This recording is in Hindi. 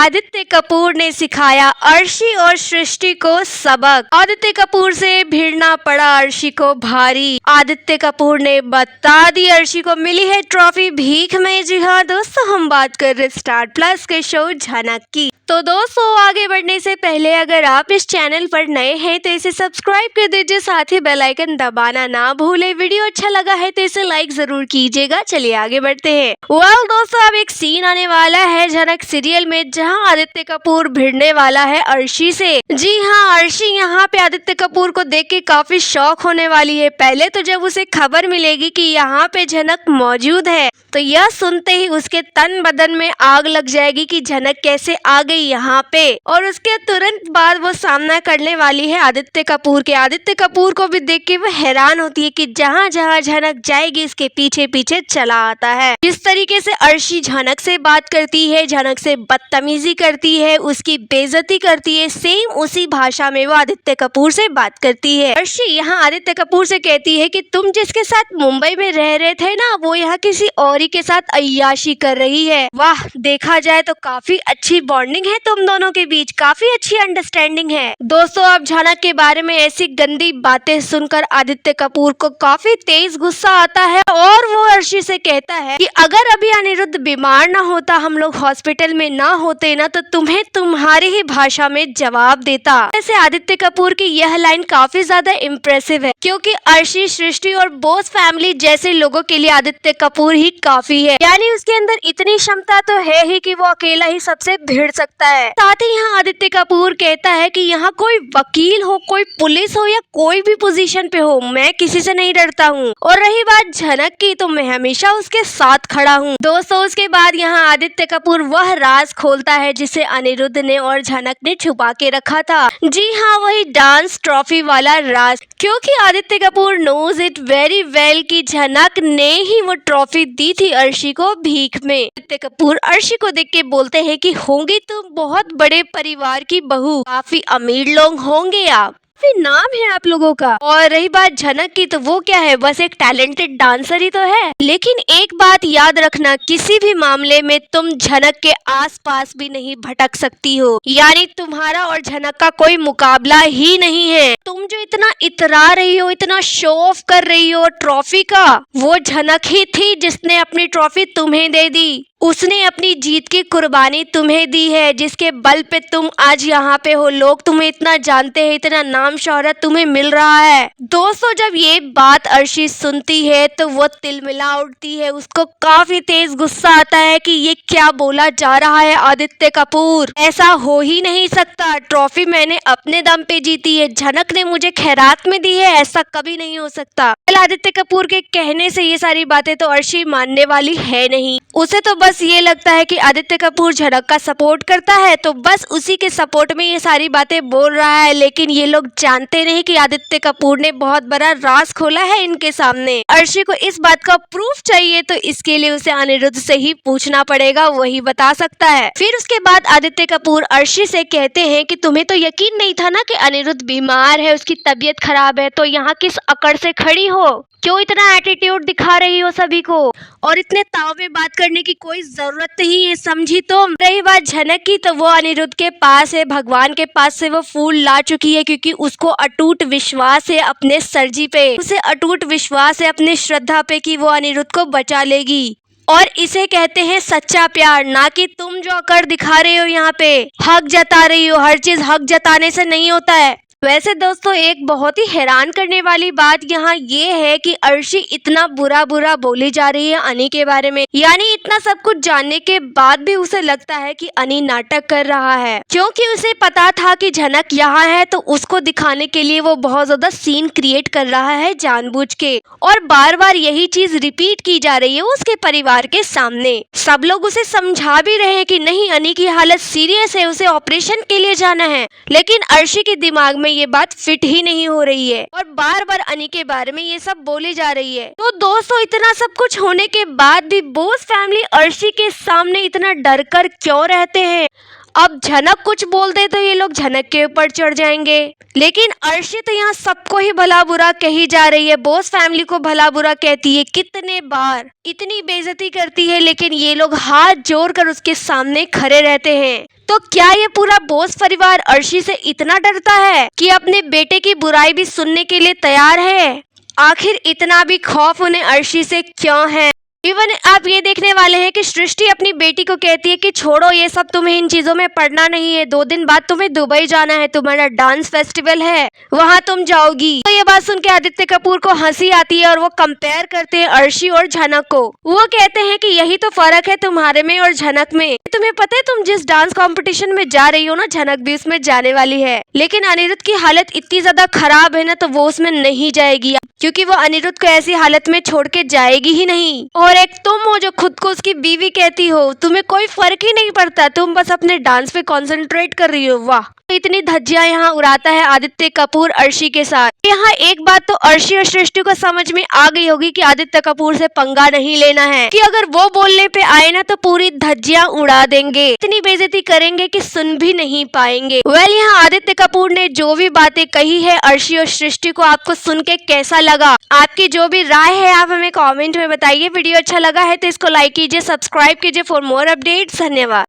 आदित्य कपूर ने सिखाया अर्शी और सृष्टि को सबक। आदित्य कपूर से भिड़ना पड़ा अर्शी को भारी। आदित्य कपूर ने बता दी अर्शी को मिली है ट्रॉफी भीख में। जी हाँ दोस्तों, हम बात कर रहे स्टार प्लस के शो झनक की। तो दोस्तों, आगे बढ़ने से पहले अगर आप इस चैनल पर नए हैं तो इसे सब्सक्राइब कर दीजिए, साथ ही बेल आइकन दबाना ना भूले। वीडियो अच्छा लगा है तो इसे लाइक जरूर कीजिएगा। चलिए आगे बढ़ते हैं। वेल दोस्तों, अब एक सीन आने वाला है झनक सीरियल में जहां आदित्य कपूर भिड़ने वाला है अर्शी से। जी हाँ, अर्शी यहाँ पे आदित्य कपूर को देख के काफी शॉक होने वाली है। पहले तो जब उसे खबर मिलेगी कि यहाँ पे झनक मौजूद है तो यह सुनते ही उसके तन बदन में आग लग जाएगी कि झनक कैसे आ गई यहाँ पे। और उसके तुरंत बाद वो सामना करने वाली है आदित्य कपूर के। आदित्य कपूर को भी देख के वो हैरान होती है कि जहाँ जहाँ झनक जाएगी इसके पीछे पीछे चला आता है। जिस तरीके से अर्शी झनक से बात करती है, झनक से बदतमीजी करती है, उसकी बेइज्जती करती है, सेम उसी भाषा में वो आदित्य कपूर से बात करती है। अर्शी यहाँ आदित्य कपूर से कहती है कि तुम जिसके साथ मुंबई में रह रहे थे ना, वो यहाँ किसी और के साथ अय्याशी कर रही है। वाह, देखा जाए तो काफी अच्छी बॉन्डिंग है तुम दोनों के बीच, काफी अच्छी अंडरस्टैंडिंग है। दोस्तों, अब झनक के बारे में ऐसी गंदी बातें सुनकर आदित्य कपूर को काफी तेज गुस्सा आता है और वो अर्शी से कहता है कि अगर अभी अनिरुद्ध बीमार ना होता, हम लोग हॉस्पिटल में ना होते ना, तो तुम्हें तुम्हारी ही भाषा में जवाब देता। वैसे आदित्य कपूर की यह लाइन काफी ज्यादा इम्प्रेसिव है, क्योंकि अर्शी, सृष्टि और बोस फैमिली जैसे लोगों के लिए आदित्य कपूर ही काफी है। यानी उसके अंदर इतनी क्षमता तो है ही कि वो अकेला ही सबसे भिड़ सकता है। साथ ही यहाँ आदित्य कपूर कहता है कि यहाँ कोई वकील हो, कोई पुलिस हो या कोई भी पोजीशन पे हो, मैं किसी से नहीं डरता हूँ। और रही बात झनक की, तो मैं हमेशा उसके साथ खड़ा हूँ। दोस्तों, उसके बाद यहाँ आदित्य कपूर वह राज खोलता है जिसे अनिरुद्ध ने और झनक ने छुपा के रखा था। जी हाँ, वही डांस ट्रॉफी वाला राज। क्योंकि Aditya Kapoor knows it very well कि झनक ने ही वो ट्रॉफी दी थी अर्शी को भीख में। आदित्य कपूर अर्शी को देख के बोलते हैं कि होंगी तुम बहुत बड़े परिवार की बहू, काफी अमीर लोग होंगे आप, काफी नाम है आप लोगों का। और रही बात झनक की, तो वो क्या है, बस एक टैलेंटेड डांसर ही तो है। लेकिन एक बात याद रखना, किसी भी मामले में तुम झनक के आसपास भी नहीं भटक सकती हो। यानी तुम्हारा और झनक का कोई मुकाबला ही नहीं है। तुम जो इतना इतरा रही हो, इतना शो ऑफ कर रही हो ट्रॉफी का, वो झनक ही थी जिसने अपनी ट्रॉफी तुम्हें दे दी। उसने अपनी जीत की कुर्बानी तुम्हें दी है, जिसके बल पे तुम आज यहाँ पे हो। लोग तुम्हें इतना जानते हैं, इतना नाम शोहरत तुम्हें मिल रहा है। दोस्तों, जब ये बात अर्शी सुनती है तो वो तिलमिला उठती है। उसको काफी तेज गुस्सा आता है कि ये क्या बोला जा रहा है आदित्य कपूर, ऐसा हो ही नहीं सकता। ट्रॉफी मैंने अपने दम पे जीती है, झनक ने मुझे खैरात में दी है, ऐसा कभी नहीं हो सकता। आदित्य कपूर के कहने से ये सारी बातें तो अर्शी मानने वाली है नहीं। उसे तो बस ये लगता है कि आदित्य कपूर झनक का सपोर्ट करता है, तो बस उसी के सपोर्ट में ये सारी बातें बोल रहा है। लेकिन ये लोग जानते नहीं कि आदित्य कपूर ने बहुत बड़ा राज खोला है इनके सामने। अर्शी को इस बात का प्रूफ चाहिए, तो इसके लिए उसे अनिरुद्ध से ही पूछना पड़ेगा, वही बता सकता है। फिर उसके बाद आदित्य कपूर अर्शी से कहते हैं कि तुम्हें तो यकीन नहीं था ना कि अनिरुद्ध बीमार है, उसकी तबीयत खराब है, तो यहाँ किस अकड़ से खड़ी हो, क्यों इतना एटीट्यूड दिखा रही हो सभी को, और इतने ताव में बात करने की कोई जरूरत नहीं है, समझी तुम। रही बात झनक की, तो वो अनिरुद्ध के पास है, भगवान के पास से वो फूल ला चुकी है, क्योंकि उसको अटूट विश्वास है अपने सरजी पे, उसे अटूट विश्वास है अपनी श्रद्धा पे कि वो अनिरुद्ध को बचा लेगी। और इसे कहते हैं सच्चा प्यार, ना कि तुम जो अकड़ दिखा रहे हो यहाँ पे, हक जता रही हो। हर चीज हक जताने से नहीं होता है। वैसे दोस्तों, एक बहुत ही हैरान करने वाली बात यहाँ ये है कि अर्शी इतना बुरा बुरा बोली जा रही है अनी के बारे में। यानी इतना सब कुछ जानने के बाद भी उसे लगता है कि अनी नाटक कर रहा है, क्योंकि उसे पता था कि झनक यहाँ है, तो उसको दिखाने के लिए वो बहुत ज्यादा सीन क्रिएट कर रहा है जानबूझ के। और बार बार यही चीज रिपीट की जा रही है उसके परिवार के सामने। सब लोग उसे समझा भी रहे हैं कि नहीं, अनी की हालत सीरियस है, उसे ऑपरेशन के लिए जाना है। लेकिन अर्शी के दिमाग में ये बात फिट ही नहीं हो रही है और बार बार अनी के बारे में ये सब बोली जा रही है। तो दोस्तों, इतना सब कुछ होने के बाद भी बोस फैमिली अर्शी के सामने इतना डर कर क्यों रहते हैं? अब झनक कुछ बोल दे तो ये लोग झनक के ऊपर चढ़ जाएंगे। लेकिन अर्शी तो यहाँ सबको ही भला बुरा कही जा रही है, बोस फैमिली को भला बुरा कहती है, कितने बार इतनी बेइज्जती करती है, लेकिन ये लोग हाथ जोड़कर उसके सामने खड़े रहते हैं। तो क्या ये पूरा बोस परिवार अर्शी से इतना डरता है कि अपने बेटे की बुराई भी सुनने के लिए तैयार है? आखिर इतना भी खौफ उन्हें अर्शी से क्यों है? इवन आप ये देखने वाले हैं कि सृष्टि अपनी बेटी को कहती है कि छोड़ो ये सब, तुम्हें इन चीजों में पढ़ना नहीं है, 2 दिन बाद तुम्हें दुबई जाना है, तुम्हारा डांस फेस्टिवल है, वहां तुम जाओगी। तो ये बात सुन के आदित्य कपूर को हंसी आती है और वो कंपेयर करते हैं अर्शी और झनक को। वो कहते हैं कि यही तो फर्क है तुम्हारे में और झनक में। तुम्हें पता है तुम जिस डांस कॉम्पिटिशन में जा रही हो ना, झनक भी उसमें जाने वाली है, लेकिन अनिरुद्ध की हालत इतनी ज्यादा खराब है ना, तो वो उसमें नहीं जाएगी, क्योंकि वो अनिरुद्ध को ऐसी हालत में छोड़ के जाएगी ही नहीं। और एक तुम हो जो खुद को उसकी बीवी कहती हो, तुम्हें कोई फर्क ही नहीं पड़ता, तुम बस अपने डांस पे कंसंट्रेट कर रही हो। वाह, इतनी धज्जियां यहाँ उड़ाता है आदित्य कपूर अर्शी के साथ। यहाँ एक बात तो अर्शी और सृष्टि को समझ में आ गई होगी कि आदित्य कपूर से पंगा नहीं लेना है, कि अगर वो बोलने पे आए ना तो पूरी धज्जियां उड़ा देंगे, इतनी बेइज्जती करेंगे कि सुन भी नहीं पाएंगे। वेल, यहाँ आदित्य कपूर ने जो भी बातें कही है अर्शी और सृष्टि को, आपको सुन के कैसा लगा? आपकी जो भी राय है आप हमें कॉमेंट में बताइए। वीडियो अच्छा लगा है तो इसको लाइक कीजिए, सब्सक्राइब कीजिए फॉर मोर अपडेट्स। धन्यवाद।